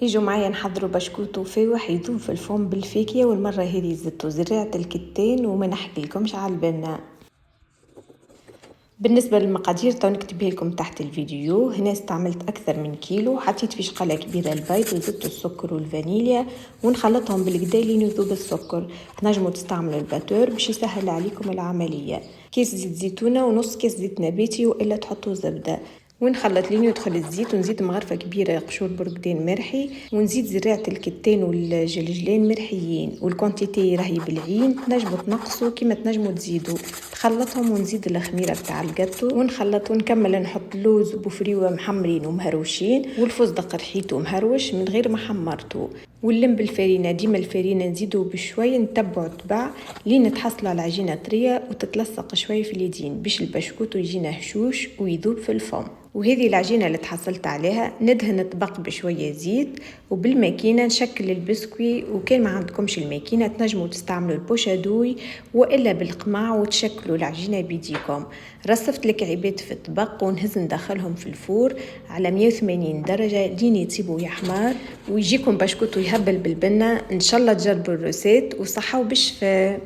يجوا معايا نحضروا بشكوت وفاوح يذوب في الفم بالفاكهة، والمرة هذه زدتوا زرعة الكتان وما نحكي لكمش على البنا. بالنسبة للمقادير تو نكتبها لكم تحت الفيديو. هنا استعملت أكثر من كيلو، حطيت في شقالة كبيرة البيض وزدت السكر والفانيليا ونخلطهم بالكدا لين يذوب السكر. تنجموا تستعملوا الباتور باش يسهل عليكم العملية. كيس زيت زيتونة ونص كيس زيت نباتي وإلا تحطوا زبدة، ونخلط لين يدخل الزيت، ونزيد مغرفة كبيرة قشور برقدين مرحي، ونزيد زراعة الكتان والجلجلين مرحيين، والكونتيتي راهي بالعين، تنجموا تنقصوا كيما تنجموا تزيدوا. نخلطهم ونزيد الخميرة بتاع الجاتو ونخلط ونكمل نحط لوز وبفريوة محمرين ومهروشين، والفستق رحيته مهروش من غير ما حمرته، واللم بالفرينة. ديما الفرينة نزيدو بشوي نتبعوا تبع لين تحصل على العجينة طرية وتتلصق شوي في اليدين باش البشكوت يجينا هشوش ويذوب في الفم. وهذه العجينة اللي تحصلت عليها ندهن الطبق بشوية زيت، وبالماكينة نشكل البسكوي، وكان ما عندكمش الماكينة تنجموا تستعملوا البوشادوي وإلا بالقمع وتشكلوا العجينة بيديكم. رصفت الكعيبات في الطبق ونهز ندخلهم في الفور على 180 درجة لين يطيبوا يا حمار ويجيكم بشكوت يهبل بالبنة. إن شاء الله تجربوا الروسيت وصحة وبالشفاء.